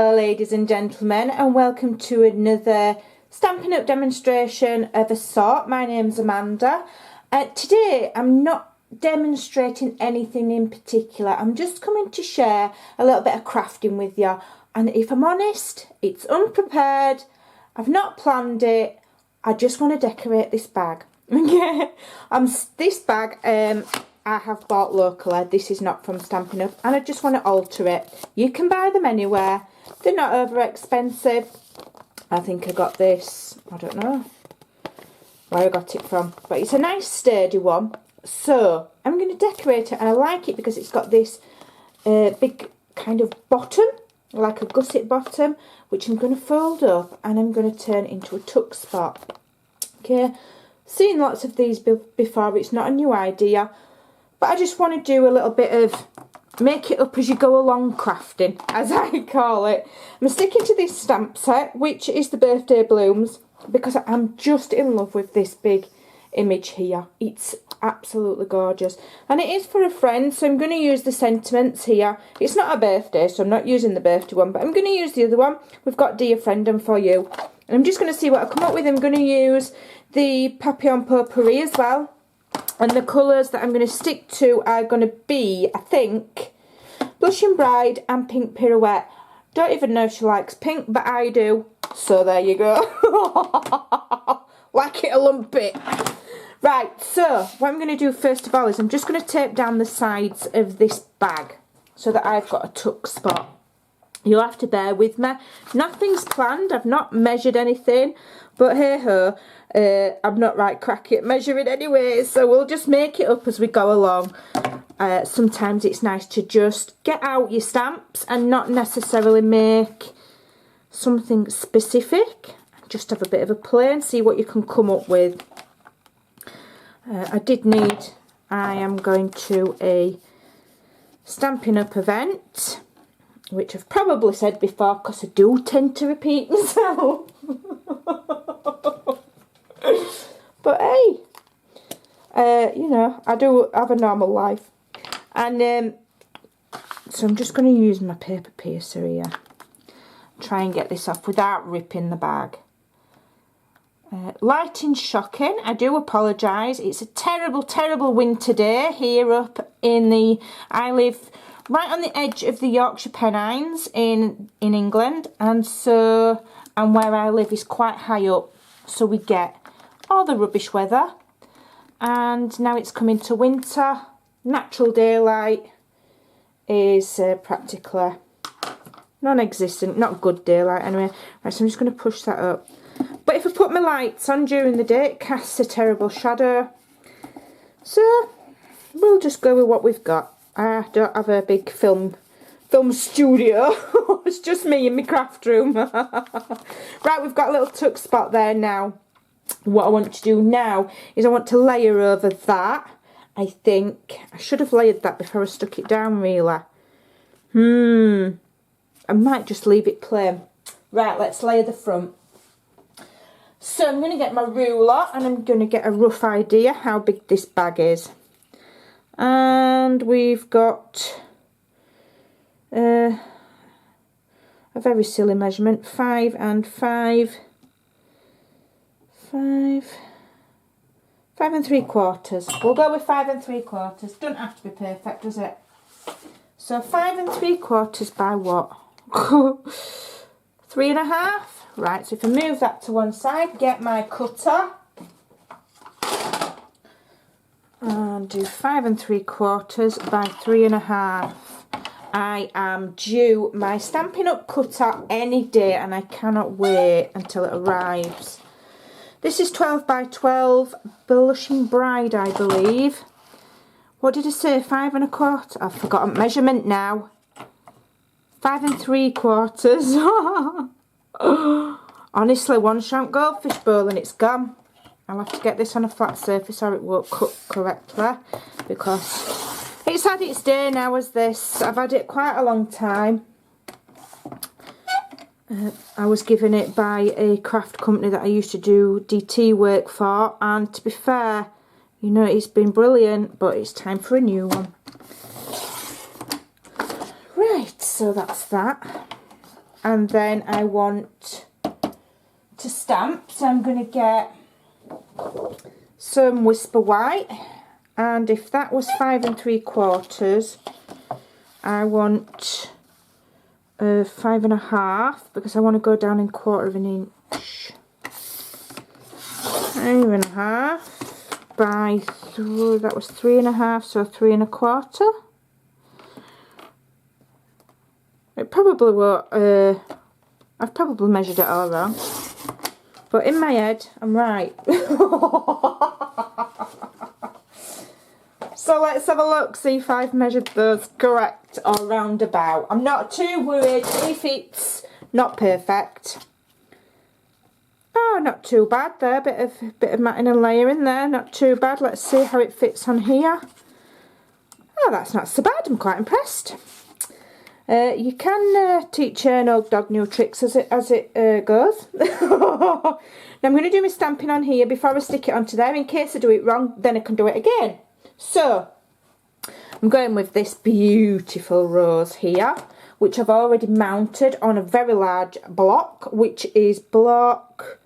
Hello ladies and gentlemen, and welcome to another Stampin' Up demonstration of a sort. My name's Amanda. Today I'm not demonstrating anything in particular. I'm just coming to share a little bit of crafting with you, and if I'm honest, it's unprepared. I've not planned it. I just want to decorate this bag. Okay, this bag I have bought locally. This is not from Stampin' Up, and I just want to alter it. You can buy them anywhere. They're not over expensive. I think I got this, I don't know where I got it from, but it's a nice sturdy one. So I'm going to decorate it, and I like it because it's got this big kind of bottom, like a gusset bottom, which I'm going to fold up and I'm going to turn into a tuck spot. Okay, seen lots of these before. It's not a new idea, but I just want to do a little bit of make it up as you go along crafting, as I call it. I'm sticking to this stamp set, which is the birthday blooms, because I'm just in love with this big image here. It's absolutely gorgeous, and it is for a friend, so I'm going to use the sentiments here. It's not a birthday, so I'm not using the birthday one, but I'm going to use the other one. We've got Dear Friend and For You, and I'm just going to see what I come up with. I'm going to use the Papillon Potpourri as well. And the colours that I'm going to stick to are going to be, I think, Blushing Bride and Pink Pirouette. Don't even know if she likes pink, but I do. So there you go. Like it a lump it. Right, so what I'm going to do first of all is I'm just going to tape down the sides of this bag so that I've got a tuck spot. You'll have to bear with me. Nothing's planned. I've not measured anything, but hey ho. I'm not right cracky at measuring anyway, so we'll just make it up as we go along. Sometimes it's nice to just get out your stamps and not necessarily make something specific. Just have a bit of a play and see what you can come up with. I am going to a Stampin' Up event, which I've probably said before because I do tend to repeat myself. But hey, you know, I do have a normal life. And so I'm just going to use my paper piercer here. Try and get this off without ripping the bag. Lighting's shocking. I do apologise. It's a terrible, terrible winter day here up in the... I live right on the edge of the Yorkshire Pennines in England. And where I live is quite high up. So we get all the rubbish weather. And now it's coming to winter. Natural daylight is practically non-existent, not good daylight anyway. Right, so I'm just going to push that up. But if I put my lights on during the day, it casts a terrible shadow. So we'll just go with what we've got. I don't have a big film studio. It's just me in my craft room. Right, we've got a little tuck spot there now. What I want to do now is I want to layer over that. I think I should have layered that before I stuck it down, really. I might just leave it plain. Right, let's layer the front. So I'm going to get my ruler and I'm going to get a rough idea how big this bag is. And we've got a very silly measurement, 5 and 5. 5 and 3/4. We'll go with 5 and 3/4. Doesn't have to be perfect, does it? So 5 and 3/4 by what? 3.5. Right, so if I move that to one side, get my cutter and do 5 and 3/4 by 3.5. I am due my Stampin' Up cutter any day, and I cannot wait until it arrives. This is 12 by 12, Blushing Bride, I believe. What did I say, 5 1/4? I've forgotten measurement now. 5 and 3/4. Honestly, one shan't goldfish bowl and it's gone. I'll have to get this on a flat surface or it won't cut correctly, because it's had its day now as this. I've had it quite a long time. I was given it by a craft company that I used to do DT work for, and to be fair, you know, it's been brilliant, but it's time for a new one. Right, so that's that. and then I want to stamp, so I'm going to get some Whisper White, and if that was 5 3/4, I want 5 1/2, because I want to go down in 1/4 inch. 5 1/2 by that was 3 1/2, so 3 1/4. It probably will. I've probably measured it all wrong, but in my head I'm right. So let's have a look, see if I've measured those correct or roundabout. I'm not too worried if it's not perfect. Oh, not too bad there. Bit of matting and layering there. Not too bad. Let's see how it fits on here. Oh, that's not so bad. I'm quite impressed. You can teach an old dog new tricks as it goes. Now I'm going to do my stamping on here before I stick it onto there. In case I do it wrong, then I can do it again. So I'm going with this beautiful rose here, which I've already mounted on a very large block, which is block,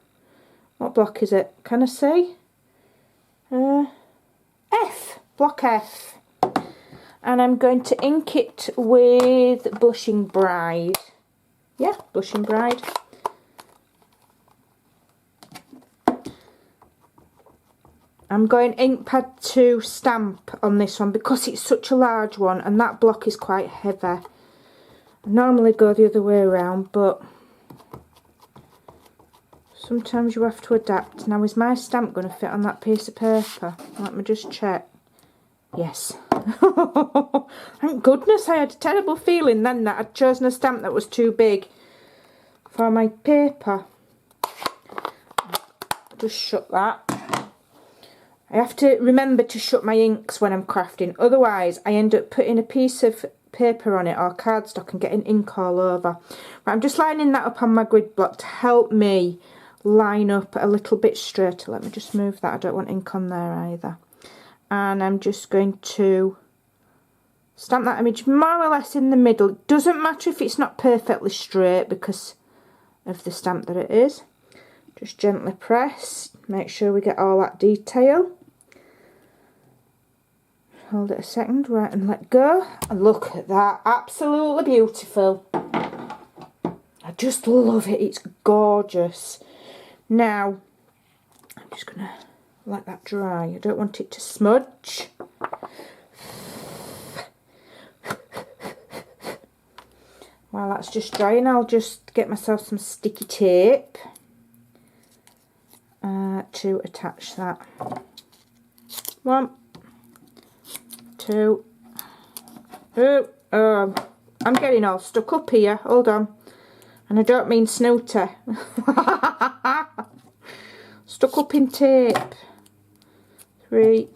what block is it? Can I see? F, block F. And I'm going to ink it with Blushing Bride. Yeah, Blushing Bride. I'm going ink pad to stamp on this one because it's such a large one and that block is quite heavy. I normally go the other way around, but sometimes you have to adapt. Now, is my stamp going to fit on that piece of paper? Let me just check. Yes. Thank goodness. I had a terrible feeling then that I'd chosen a stamp that was too big for my paper. Just shut that. I have to remember to shut my inks when I'm crafting, otherwise I end up putting a piece of paper on it or cardstock and getting ink all over. Right, I'm just lining that up on my grid block to help me line up a little bit straighter. Let me just move that, I don't want ink on there either. And I'm just going to stamp that image more or less in the middle. It doesn't matter if it's not perfectly straight because of the stamp that it is. Just gently press, make sure we get all that detail. Hold it a second, right, and let go. And look at that, absolutely beautiful. I just love it, it's gorgeous. Now, I'm just going to let that dry. I don't want it to smudge. While that's just drying, I'll just get myself some sticky tape to attach that. 1, 2. Oh, I'm getting all stuck up here. Hold on. And I don't mean snooter. Stuck up in tape. 3.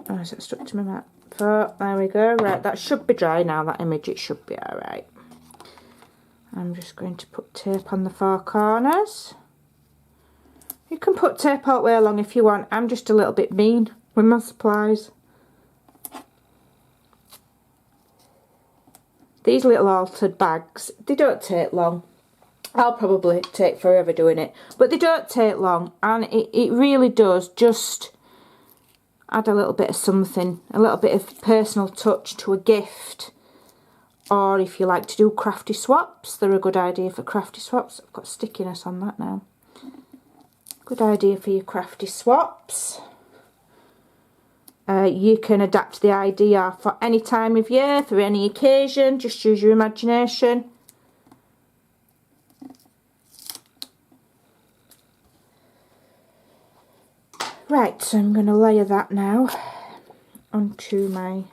Oh, is it stuck to my mat? 4. There we go. Right, that should be dry now, that image. It should be alright. I'm just going to put tape on the 4 corners. You can put tape all the way along if you want. I'm just a little bit mean with my supplies. These little altered bags, they don't take long. I'll probably take forever doing it, but they don't take long, and it really does just add a little bit of something, a little bit of personal touch to a gift. Or if you like to do crafty swaps, they're a good idea for crafty swaps. I've got stickiness on that now. Good idea for your crafty swaps. You can adapt the idea for any time of year, for any occasion. Just use your imagination. Right, so I'm going to layer that now onto my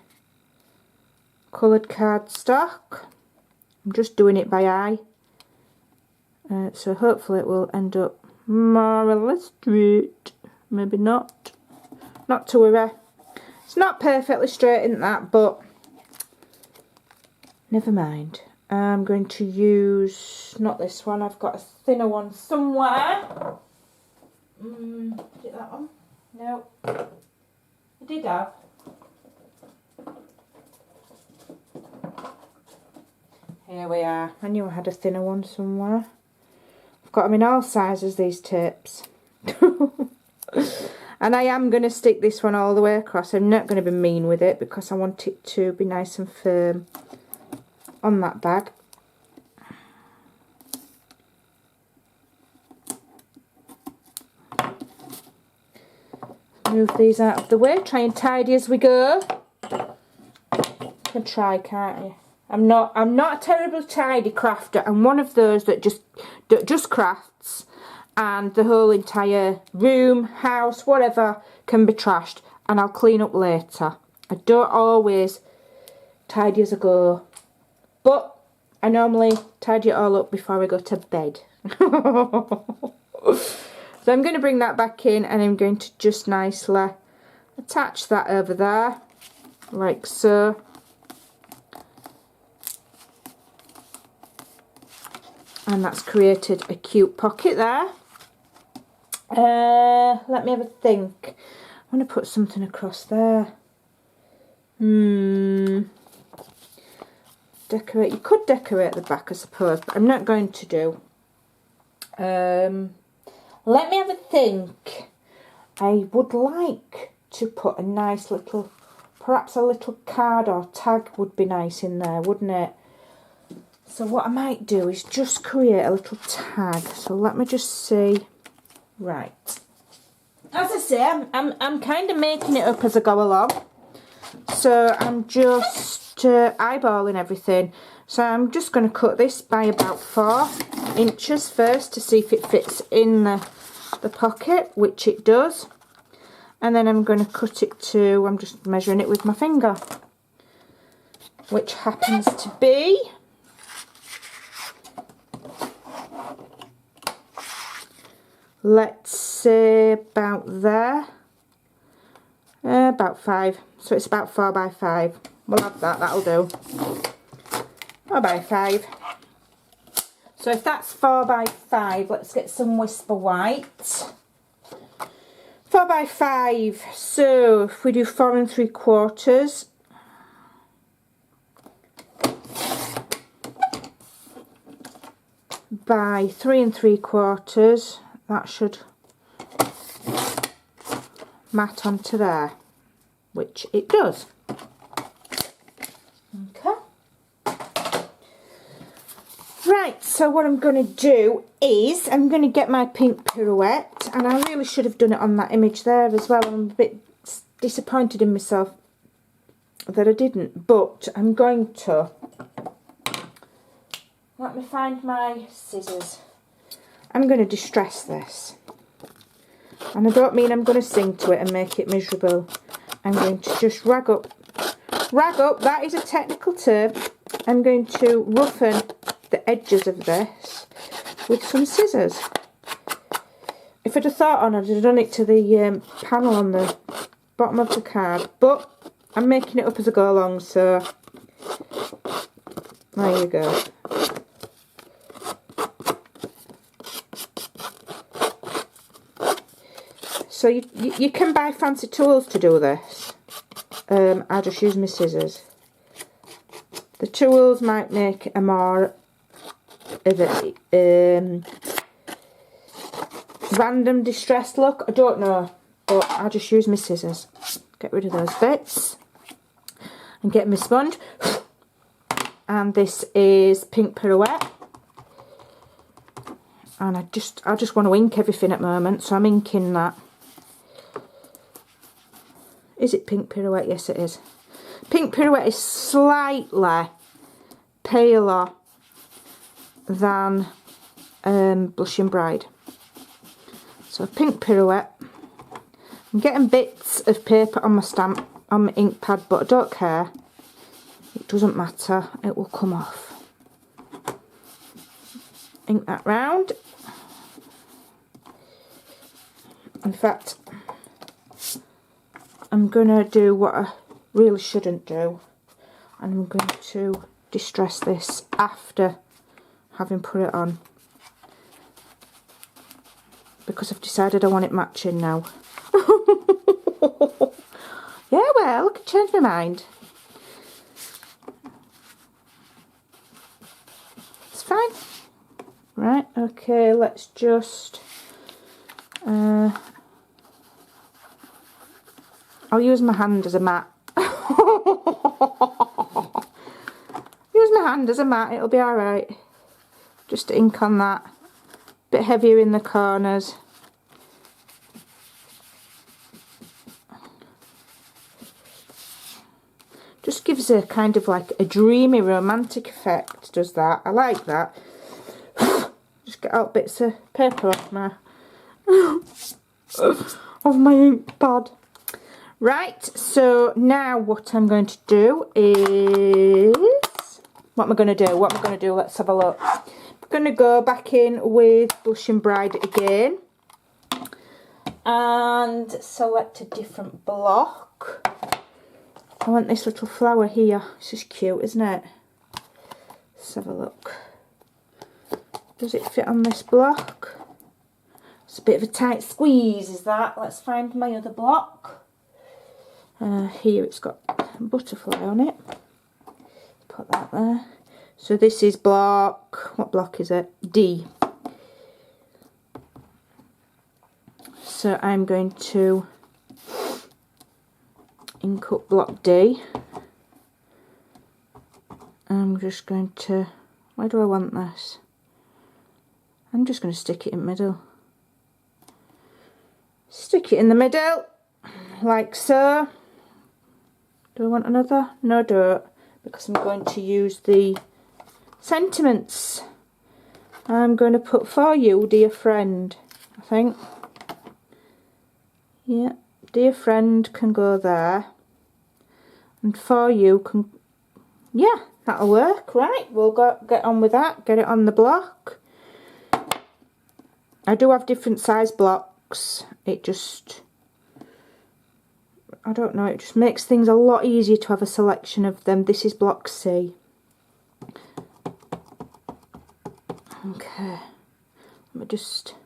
coloured cardstock. I'm just doing it by eye. So hopefully it will end up more or less straight. Maybe not. Not to worry. It's not perfectly straight in that, but never mind. I'm going to use, not this one, I've got a thinner one somewhere. Is it that one? No. I did have. Here we are. I knew I had a thinner one somewhere. I've got them in all sizes, these tapes. And I am going to stick this one all the way across. I'm not going to be mean with it because I want it to be nice and firm on that bag. Move these out of the way. Try and tidy as we go. You can try, can't you? I'm not a terribly tidy crafter. I'm one of those that just crafts, and the whole entire room, house, whatever can be trashed, and I'll clean up later. I don't always tidy as I go, but I normally tidy it all up before I go to bed. So I'm going to bring that back in, and I'm going to just nicely attach that over there, like so. And that's created a cute pocket there. Let me have a think. I want to put something across there. Decorate. You could decorate the back, I suppose, but I'm not going to do. Let me have a think. I would like to put a nice little, perhaps a little card or tag would be nice in there, wouldn't it? So what I might do is just create a little tag. So let me just see. Right. As I say, I'm kind of making it up as I go along. So I'm just eyeballing everything. So I'm just going to cut this by about 4 inches first to see if it fits in the pocket, which it does. And then I'm going to cut it to, I'm just measuring it with my finger, which happens to be let's say about there, about 5, so it's about 4 by 5. We'll have that, that'll do. 4 by 5. So if that's 4 by 5, let's get some Whisper White. 4 by 5, so if we do 4 3/4, by 3 3/4, that should mat onto there, which it does. Okay. Right, so what I'm going to do is I'm going to get my pink pirouette, and I really should have done it on that image there as well. I'm a bit disappointed in myself that I didn't, but I'm going to, let me find my scissors. I'm going to distress this, and I don't mean I'm going to sing to it and make it miserable. I'm going to just rag up, that is a technical term. I'm going to roughen the edges of this with some scissors. If I'd have thought on, I'd have done it to the panel on the bottom of the card, but I'm making it up as I go along, so there you go. So you can buy fancy tools to do this. I just use my scissors. The tools might make a more of a random distressed look. I don't know, but I just use my scissors. Get rid of those bits and get my sponge. And this is Pink Pirouette. And I just want to ink everything at the moment, so I'm inking that. Is it Pink Pirouette? Yes, it is. Pink Pirouette is slightly paler than Blushing Bride. So Pink Pirouette. I'm getting bits of paper on my stamp, on my ink pad, but I don't care. It doesn't matter. It will come off. Ink that round. In fact, I'm going to do what I really shouldn't do, and I'm going to distress this after having put it on, because I've decided I want it matching now. Yeah, well, I can change my mind. Right, okay, let's just... I'll use my hand as a mat. Use my hand as a mat, it'll be alright. Just ink on that. Bit heavier in the corners. Just gives a kind of like a dreamy romantic effect, does that. I like that. Just get out bits of paper off my ink pad. Right, so now what I'm going to do is... What am I going to do? Let's have a look. I'm going to go back in with Blush and Bride again. And select a different block. I want this little flower here. This is cute, isn't it? Let's have a look. Does it fit on this block? It's a bit of a tight squeeze, is that? Let's find my other block. Here it's got a butterfly on it. Put that there. So this is block, what block is it? D. So I'm going to ink up block D. I'm just going to, where do I want this? I'm just going to stick it in the middle. Stick it in the middle, like so. Do I want another? No, I don't, because I'm going to use the sentiments. I'm going to put for you, dear friend, I think. Yeah, dear friend can go there. And for you can, yeah, that'll work, right? We'll get on with that, get it on the block. I do have different size blocks. It just... I don't know, it just makes things a lot easier to have a selection of them. This is block C. Okay, let me just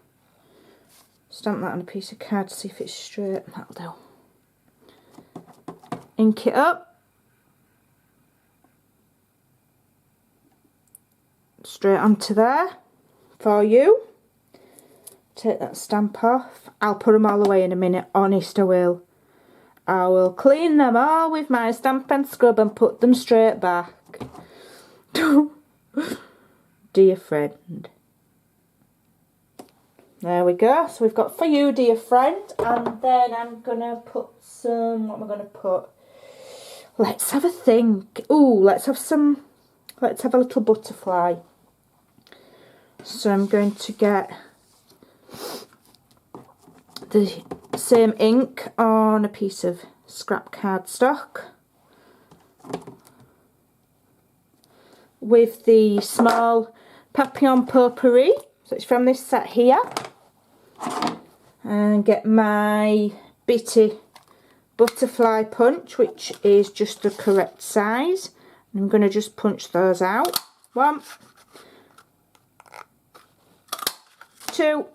stamp that on a piece of card to see if it's straight. That'll do. Ink it up. Straight onto there for you. Take that stamp off. I'll put them all away in a minute, honest I will. I will clean them all with my stamp and scrub and put them straight back. Dear friend. There we go. So we've got for you, dear friend. And then I'm going to put some... What am I going to put? Let's have a think. Ooh, let's have some... Let's have a little butterfly. So I'm going to get the same ink on a piece of scrap cardstock with the small Papillon Potpourri, so it's from this set here, and get my bitty butterfly punch, which is just the correct size. I'm going to just punch those out. 1, 2.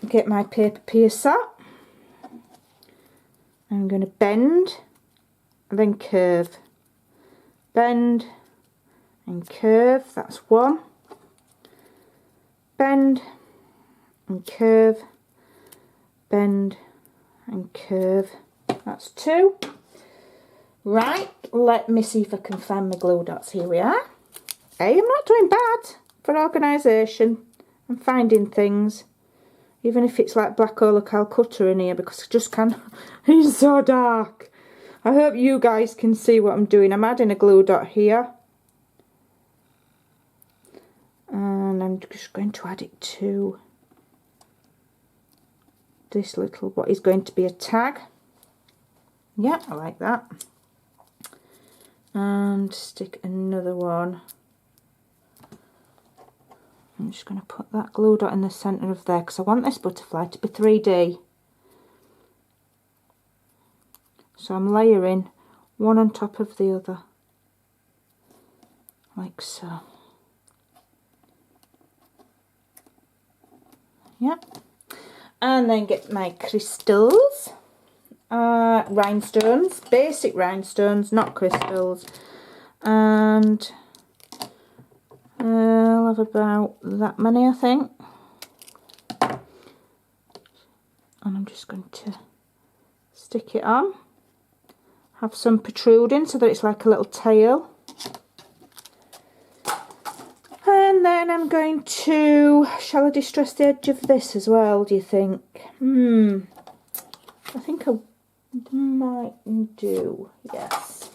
Get my paper piercer. I'm going to bend and then curve. Bend and curve, that's 1. Bend and curve. Bend and curve, that's 2. Right, let me see if I can find my glue dots. Here we are. Hey, I'm not doing bad for organisation and finding things. Even if it's like Black Ola Calcutta in here, because I just can't. It's so dark. I hope you guys can see what I'm doing. I'm adding a glue dot here. And I'm just going to add it to this little, what is going to be a tag. Yeah, I like that. And stick another one. I'm just going to put that glue dot in the centre of there because I want this butterfly to be 3D. So I'm layering one on top of the other, like so. Yep. And then get my crystals, rhinestones, basic rhinestones, not crystals. And I'll have about that many, I think. And I'm just going to stick it on. Have some protruding so that it's like a little tail. And then I'm going to, shall I distress the edge of this as well, do you think? I think I might do, yes.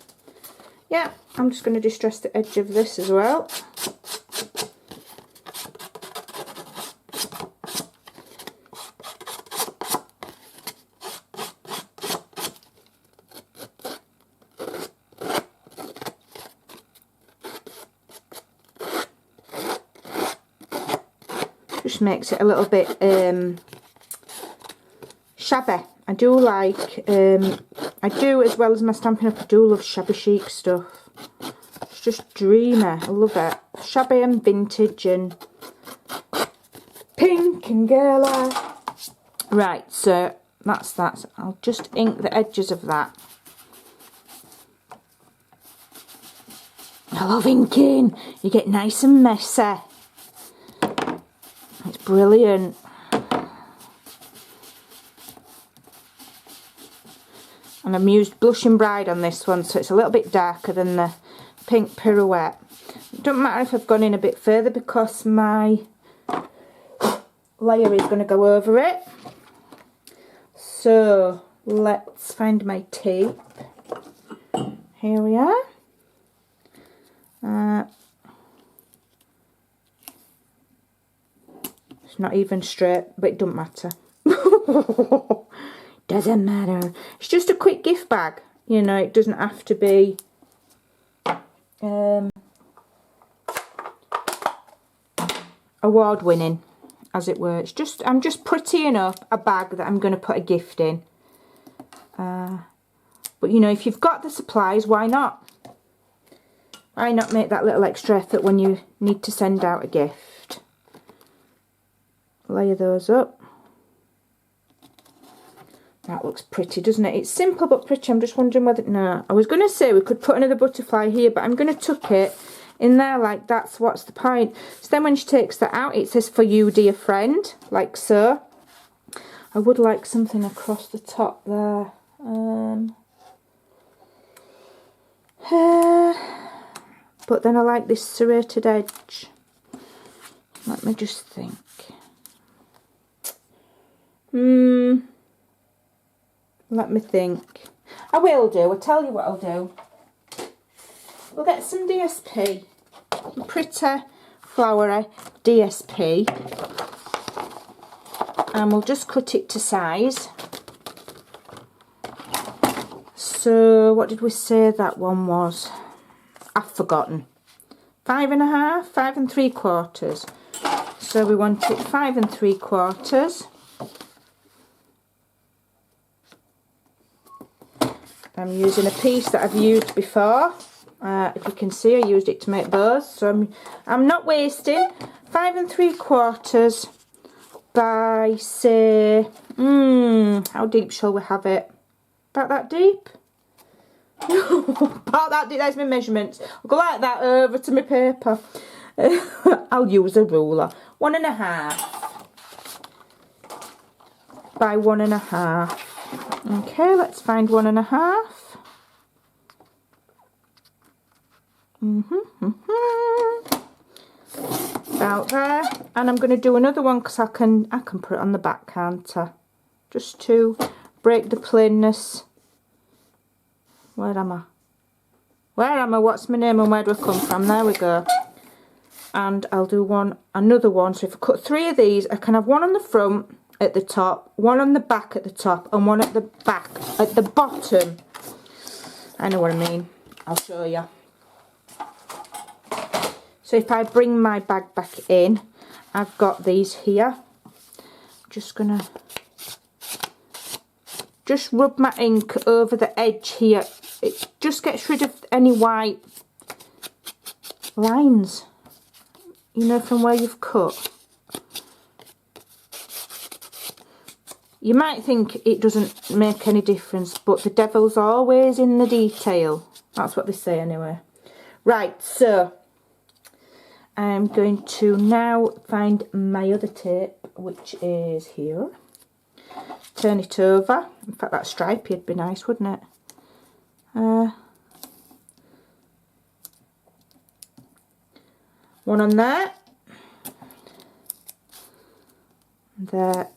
Yeah, I'm just going to distress the edge of this as well. Just makes it a little bit shabby. I do like, I do, as well as my Stampin' Up, I do love shabby chic stuff. It's just dreamy, I love it. Shabby and vintage and pink and girly. Right, so that's that. I'll just ink the edges of that. I love inking. You get nice and messy. It's brilliant. And I'm used Blushing Bride on this one, so it's a little bit darker than the Pink Pirouette. It doesn't matter if I've gone in a bit further because my layer is going to go over it. So let's find my tape. Here we are. It's not even straight, but it doesn't matter. Doesn't matter. It's just a quick gift bag. You know, it doesn't have to be award winning, as it were. It's just, I'm just prettying up a bag that I'm going to put a gift in. But you know, if you've got the supplies, why not? Why not make that little extra effort when you need to send out a gift? Layer those up. That looks pretty, doesn't it? It's simple but pretty. I'm just wondering whether... No, I was going to say we could put another butterfly here, but I'm going to tuck it in there like that's what's the point. So then when she takes that out, it says, "For you, dear friend," like so. I would like something across the top there. But then I like this serrated edge. Let me just think. Let me think. I will do. I'll tell you what I'll do. We'll get some DSP. Pretty, flowery DSP. And we'll just cut it to size. So, what did we say that one was? I've forgotten. 5.5, 5 3/4. So we want it 5 3/4. I'm using a piece that I've used before. If you can see, I used it to make bows. So I'm not wasting. 5 3/4 by, say, how deep shall we have it? About that deep? About that deep. There's my measurements. I'll go like that over to my paper. I'll use a ruler. 1.5 by 1.5. Okay, let's find 1.5. About there. And I'm going to do another one because I can put it on the back counter. Just to break the plainness. Where am I? Where am I? What's my name and where do I come from? There we go. And I'll do another one. So if I cut 3 of these, I can have one on the front at the top, one on the back at the top, and one at the back at the bottom. I know what I mean. I'll show you. So if I bring my bag back in, I've got these here. Just gonna rub my ink over the edge here. It just gets rid of any white lines, you know, from where you've cut. You might think it doesn't make any difference, but the devil's always in the detail. That's what they say anyway. Right, so I'm going to now find my other tape, which is here. Turn it over. In fact, that stripey would be nice, wouldn't it? One on there. There.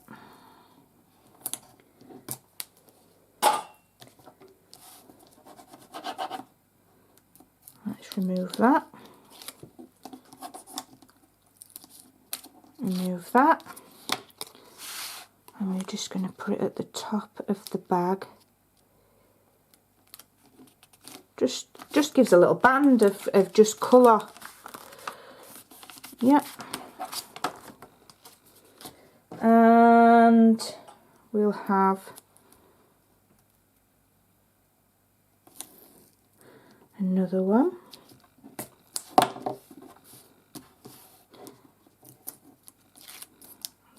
Let's remove that. Remove that. And we're just going to put it at the top of the bag. Just gives a little band of just colour. Yep. And we'll have another one.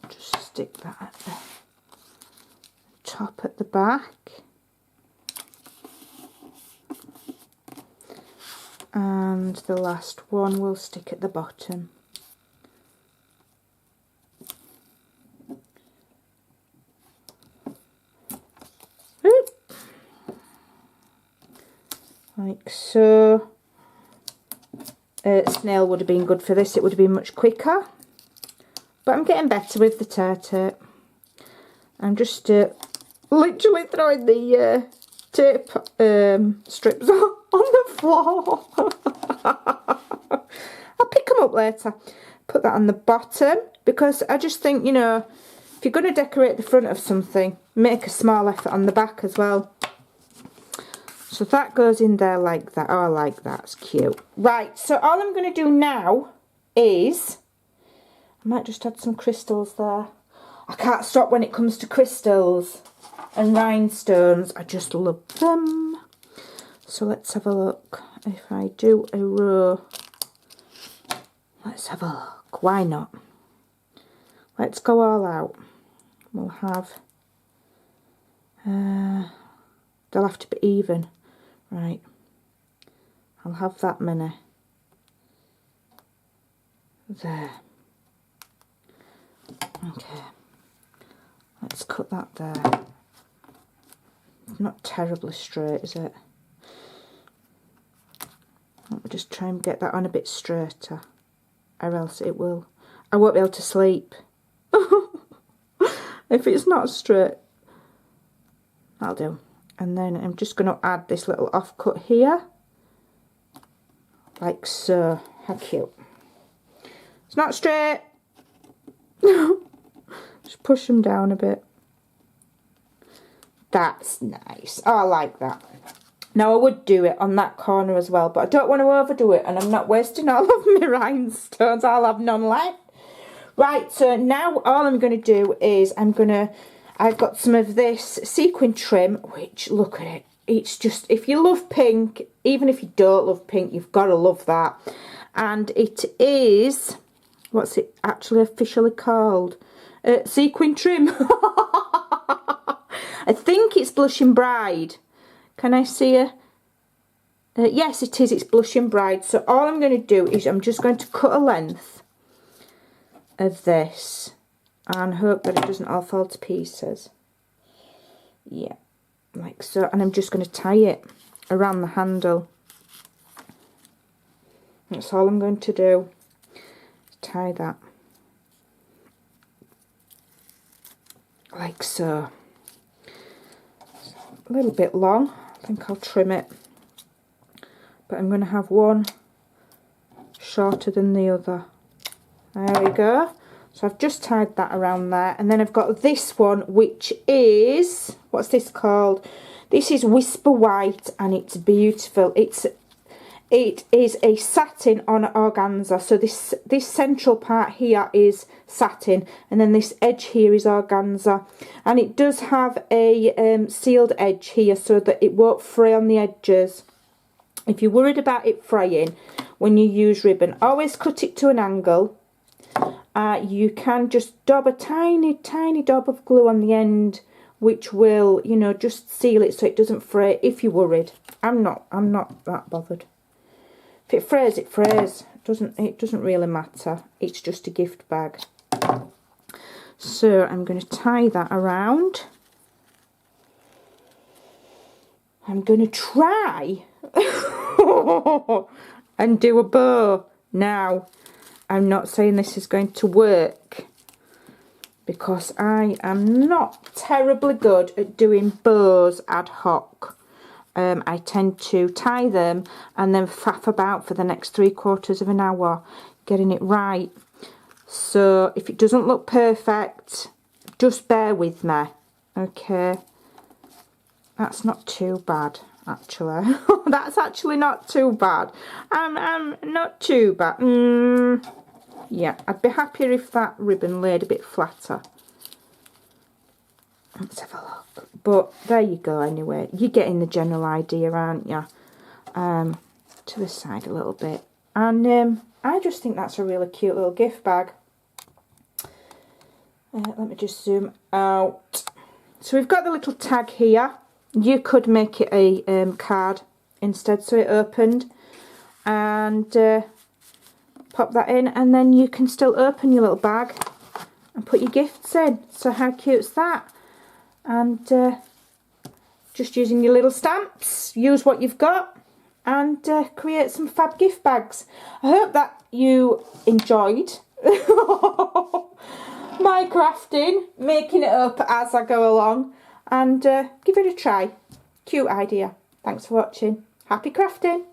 Just stick that at the top at the back. And the last one we'll stick at the bottom. Like so. Snail would have been good for this, it would have been much quicker. But I'm getting better with the tear tape. I'm just literally throwing the tape strips on the floor. I'll pick them up later. Put that on the bottom because I just think, you know, if you're going to decorate the front of something, make a small effort on the back as well. So that goes in there like that. Oh, I like that. It's cute. Right, so all I'm going to do now is, I might just add some crystals there. I can't stop when it comes to crystals and rhinestones. I just love them. So let's have a look. If I do a row, let's have a look. Why not? Let's go all out. We'll have, they'll have to be even. Right, I'll have that many. There. Okay. Let's cut that there. Not terribly straight, is it? Let me just try and get that on a bit straighter, or else it will. I won't be able to sleep if it's not straight. That'll do. And then I'm just going to add this little offcut here, like so. How cute. It's not straight. Just push them down a bit. That's nice. Oh, I like that. Now I would do it on that corner as well, but I don't want to overdo it and I'm not wasting all of my rhinestones. I'll have none left. Right, so now all I'm going to do is I've got some of this sequin trim, which, look at it. It's just, if you love pink, even if you don't love pink, you've got to love that. And it is, what's it actually officially called? Sequin trim. I think it's Blushing Bride. Can I see her? Yes, it is. It's Blushing Bride. So all I'm going to do is I'm just going to cut a length of this and hope that it doesn't all fall to pieces. Yeah, like so. And I'm just going to tie it around the handle. That's all I'm going to do. Tie that. Like so. A little bit long. I think I'll trim it. But I'm going to have one shorter than the other. There we go. So I've just tied that around there. And then I've got this one, which is, what's this called? This is Whisper White, and it's beautiful. It is a satin on organza. So this central part here is satin, and then this edge here is organza. And it does have a sealed edge here so that it won't fray on the edges. If you're worried about it fraying when you use ribbon, always cut it to an angle. You can just dab a tiny dab of glue on the end, which will, you know, just seal it so it doesn't fray if you're worried. I'm not that bothered. If it frays, it frays. It doesn't really matter. It's just a gift bag. So I'm going to tie that around. I'm going to try and do a bow. Now, I'm not saying this is going to work because I am not terribly good at doing bows ad hoc. I tend to tie them and then faff about for the next 3/4 of an hour getting it right. So if it doesn't look perfect, just bear with me, okay? That's not too bad, actually. That's actually not too bad. I'm not too bad. Yeah, I'd be happier if that ribbon laid a bit flatter. Let's have a look. But there you go anyway. You're getting the general idea, aren't you? To the side a little bit. And I just think that's a really cute little gift bag. Let me just zoom out. So we've got the little tag here. You could make it a card instead so it opened. And pop that in, and then you can still open your little bag and put your gifts in. So how cute's that? And just using your little stamps, use what you've got and create some fab gift bags. I hope that you enjoyed my crafting, making it up as I go along, and give it a try. Cute idea. Thanks for watching. Happy crafting.